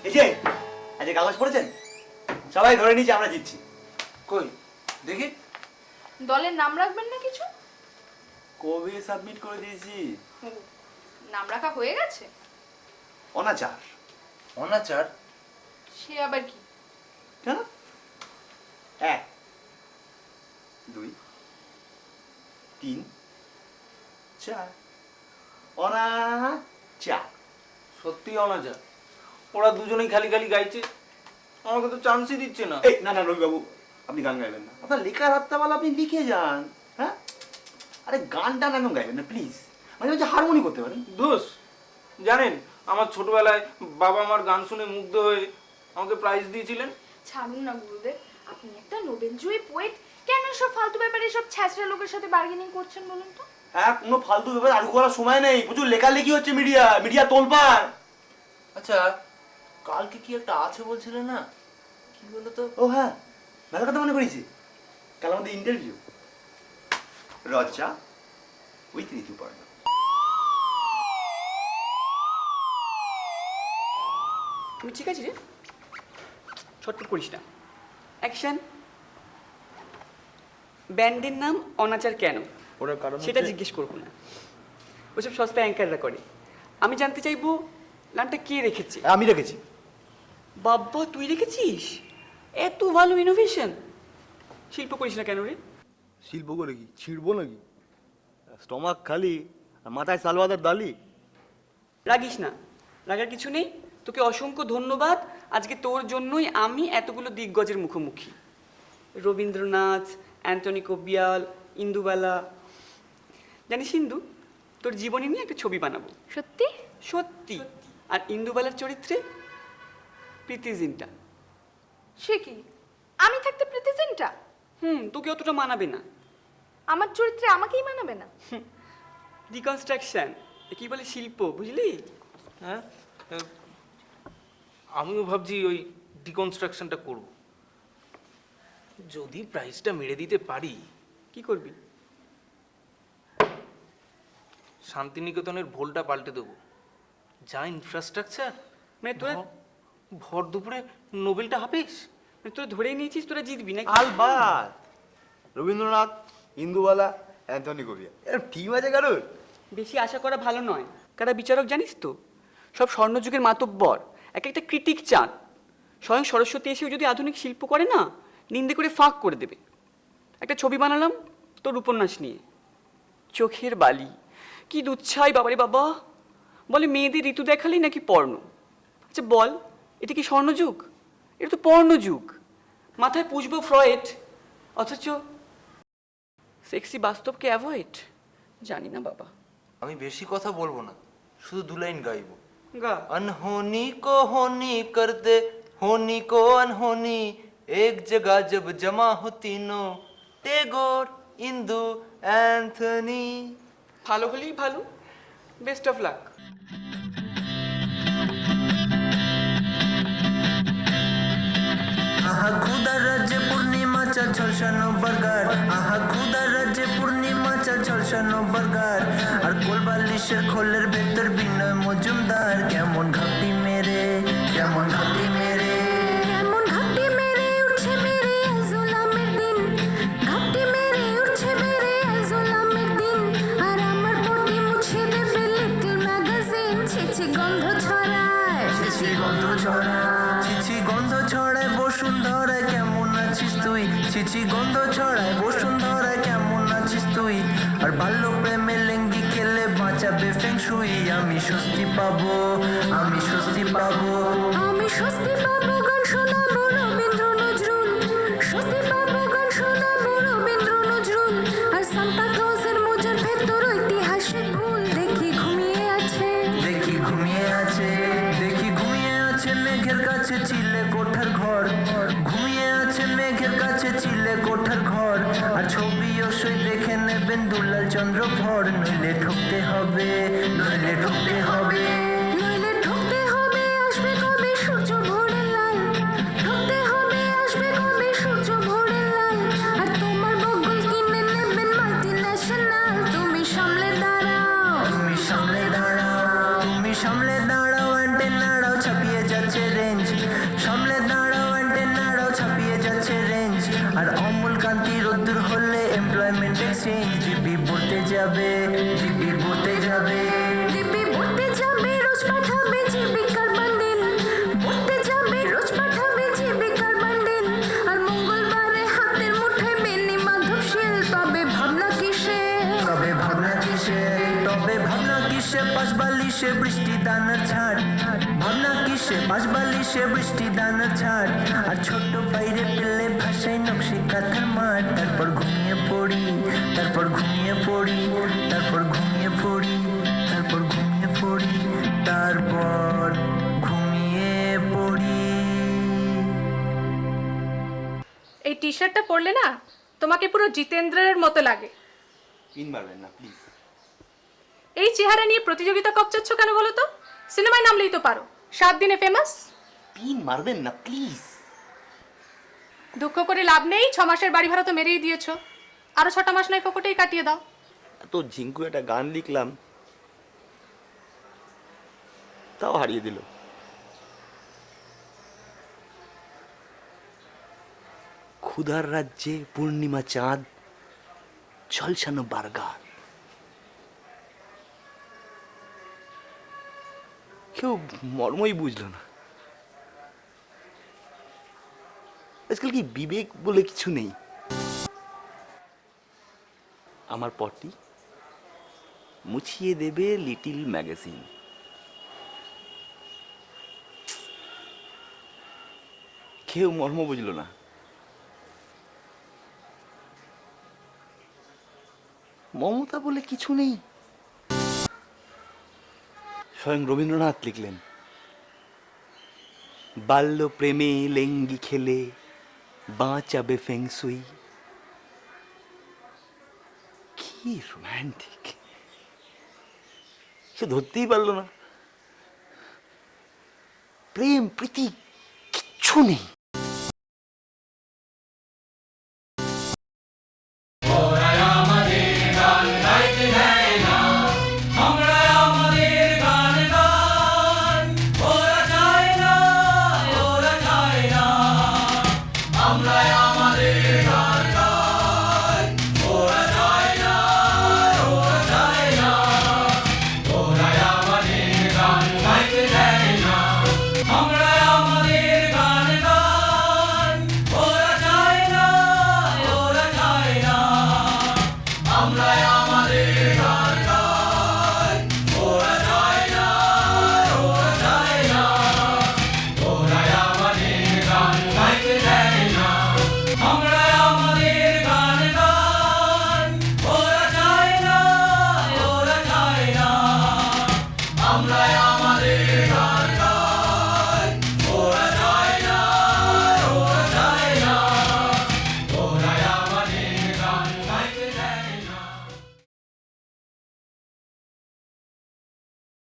এই যে আজকে কাগজ পড়েছেন? সবাই ধরে নিয়েছে আমরা জিতছি। কই দেখি। দলের নাম রাখবেন না কিছু? কবে সাবমিট করে দিয়েছি। নাম রাখা হয়ে গেছে? অনাচার। অনাচার? সে আবার কি? কেন? 1 2 3 4 অনাচার। সত্যি অনাচার? ওরা দুজনেই খালি খালি গাইছে, আমাকে তো চান্সই দিচ্ছে না। এই না না রবি বাবু, আপনি গান গাইবেন না। আপনার লেখার হাতটা আপনি লিখে যান। হ্যাঁ, আরে গানটা না গাইবেন না প্লিজ। মাঝে মাঝে হারমোনি করতে পারেন। দোষ জানেন, আমার ছোটবেলায় বাবা আমার গান শুনে মুগ্ধ হয়ে আমাকে প্রাইজ দিয়েছিলেন। ছাড়ুন না গুরুদেব, আপনি একটা নোবেলজয়ী পোয়েট, কেন সব ফালতু ব্যাপারে সব ছ্যাচড়া লোকের সাথে বার্গেনিং করছেন বলুন তো? হ্যাঁ, কোনো ফালতু ব্যাপার আরু করার সময় নেই। প্রচুর লেখালেখি হচ্ছে, মিডিয়া তোলপাড়। আচ্ছা, কালকে কি একটা আছে বলছিলেন না, কি বলতো? ও হ্যাঁ, ভালো কথা মনে করেছি। কাল আমাদের ইন্টারভিউ, রচা উইথ ঋতুপর্ণ। তুমি ঠিক আছে রে, ছটফট করিস না। অ্যাকশন। ব্যান্ডের নাম অনাচার কেন ওটার কারণ সেটা জিজ্ঞেস করবো না, ওসব সস্তা অ্যাঙ্কাররা করে। আমি জানতে চাইবো নামটা কে রেখেছে? আমি রেখেছি। বাব্বা, তুই রেখেছিস? এত ভালো ইনোভেশন। শিল্প করিস না কেন রে? শিল্প করে কি ছিড়বো নাকি? স্টমাক খালি আর মাথায় সালওয়াদার দালি। রাগিস না, রাগার কিছু নেই। তোকে অসংখ্য ধন্যবাদ, আজকে তোর জন্যই আমি এতগুলো দিগ্গজের মুখোমুখি। রবীন্দ্রনাথ, অ্যান্টনি কবিয়াল, ইন্দুবালা। জানিস ইন্দু, তোর জীবনী নিয়ে একটা ছবি বানাবো। সত্যি? সত্যি। আর ইন্দুবালার চরিত্রে প্রীতি জিন্টা। সে কি, আমি থাকতে প্রীতি জিন্টা? তোকে অতটা মানাবে না। আমার চরিত্রে আমাকেই মানাবে না? ডিকনস্ট্রাকশন, কি বলে শিল্প, বুঝলি? হ্যাঁ, আমিও ভাবছি ওই ডিকনস্ট্রাকশনটা করব। যদি প্রাইসটা মেরে দিতে পারি। কি করবি? শান্তিনিকেতনের ভোলটা পাল্টে দেবো। যা ইনফ্রাস্ট্রাকচার, মানে তোরা ভর দুপুরে নোবেলটা হাফিস। তোরা ধরেই নিয়েছিস তোরা জিতবি নাকি? আলবাত রবীন্দ্রনাথ, ইন্দুবালা, অ্যান্টনি কবিয়াল, এর টিম আছে কারোর? বেশি আশা করা ভালো নয়। কারা বিচারক জানিস তো? সব স্বর্ণযুগের মাতব্বর, এক একটা ক্রিটিক চান। স্বয়ং সরস্বতী এসেও যদি আধুনিক শিল্প করে না, নিন্দে করে ফাঁক করে দেবে। একটা ছবি বানালাম তোর উপন্যাস নিয়ে, চোখের বালি। কি দুচ্ছাই বাবারে বাবা। বলে মেয়েদের ঋতু দেখালেই নাকি পর্ণ। আচ্ছা বল, এটা কি স্বর্ণযুগ? এটা তো পর্ণযুগ। মাথায় পুষবো ফ্রয়েড, অথচ সেক্সি বাস্তবকে অ্যাভয়েড। জানি না বাবা। আমি বেশি কথা বলবো না, শুধু 2 লাইন গাইবো। গা। अनहोनी को होनी कर दे, होनी को अनहोनी, एक जगह जब जमा हो तीनों, टैगोर, इंदु, एंथनी। ভালো হলেই ভালো। Best of luck. আহা খুদা রাজ্যে পূর্ণিমাচা ঝলসানো বার্গার, আহা খুদা রাজ্যে পূর্ণিমাচা ঝলসানো বার্গার, আর কোলবালিশের খোলের ভেতর বিনয় মজুমদার। কেমন ঘাপটি মেরে, কেমন ঘাপটি মেরে, কেমন ঘাপটি মেরে উঠছে মেরে আজলামের দিন, ঘাপটি মেরে উঠছে মেরে আজলামের দিন। আর আমার পটি মুছে দেবে লিটল ম্যাগাজিন। ছিছি গন্ধ ছড়ায়, ছিছি গন্ধ ছড়ায়, ছিছি গন্ধ ছড়ায় বসুন্ধরায়। কেমন আছিস তুই? ছিছি গন্ধ ছড়ায় বসুন্ধরায়। কেমন আছিস তুই? আর বাল্য প্রেমে লেঙ্গি খেলে বাঁচাবে ফেংশুই। আমি স্বস্তি পাবো, আমি স্বস্তি পাবো, আমি স্বস্তি পাবো। গান শোনাবো রবীন্দ্র নজরুল, স্বস্তি পাবো। গান শোনাবো রবীন্দ্র নজরুল। আর সান্তা ক্লজের মোজার ভেতর ঐতিহাসিক ভুল দেখি ঘুমিয়ে আছে, দেখি ঘুমিয়ে আছে, দেখি ঘুমিয়ে আছে মেঘের কাছে চিলে কোঠার ঘর। ঘুমিয়ে আছে মেঘের কাছে চিলে কোঠার ঘর। আর ছবিও সই দেখে নেবেন দুলাল চন্দ্র ভর। নইলে ঠকতে হবে, নইলে ঠকতে হবে, নইলে ঠকতে হবে। আসবে কবে সূর্য ভোরের লাল, ঠকতে হবে। আসবে কবে সূর্য ভোরের লাল। আর তোমার বগল কিনে নেবেন মাল্টিন্যাশনাল। তুমি সামলে দাঁড়াও, তুমি সামলে দাঁড়াও, তুমি সামলে দাঁড়াও। যাবে জিপি পড়তে যাবে জিপি পড়তে যাবে রোজ পাঠাবে জীবিকার বান্ডিল পড়তে যাবে রোজ পাঠাবে জীবিকার বান্ডিল আর মঙ্গলবারে হাতের মুঠোয় বেনি মাধবশীল তবে ভাবনা কিসে পাশ বালিশে বৃষ্টি দানার ছাড় ভাবনা কিসে পাশ বালিশে বৃষ্টি দানার ছাড় আর ছোট বাইরে পেলে ভাষায় নকশি কাঁথার মাঠ তারপর ঘুমিয়ে পড়ি তারপর ঘুমিয়ে পড়ি তারপর ঘুমিয়ে পড়ি তারপর ঘুমিয়ে পড়ি তারপর ঘুমিয়ে পড়ি। এই টি শার্টটা পরলে না তোমাকে পুরো জিতেন্দ্রের মতো লাগে। পিন মারবেন না প্লিজ। এই চেহারা নিয়ে প্রতিযোগিতা কপচাচ্ছ কেন বলো তো? সিনেমায় নামলেই তো পারো, 7 দিনে ফেমাস। পিন মারবেন না প্লিজ। দুঃখ করে লাভ নেই, 6 মাসের বাড়ি ভাড়া তো মেরেই দিয়েছো, আরো 6টা মাস নয় ফোকটেই কাটিয়ে দাও। এত ঝিঙ্কু একটা গান লিখলাম তাও হারিয়ে দিল। ক্ষুধার রাজ্যে পূর্ণিমা চাঁদ ঝলসানো বার্গার। কেউ মর্মই বুঝলো না। আজকাল কি বিবেক বলে কিছু নেই। আমার পটি মুছিয়ে দেবে লিটিল ম্যাগাজিন। কেউ মর্ম বুঝলো না। মমতা বলে কিছু নেই। স্বয়ং রবীন্দ্রনাথ লিখলেন, বাল্য প্রেমে লেঙ্গি খেলে বাঁচাবে ফেংসুই। কি রোম্যান্টিক! সে ধরতেই পারলো না। প্রেম প্রীতি কিচ্ছু নেই। আমরা আমাদের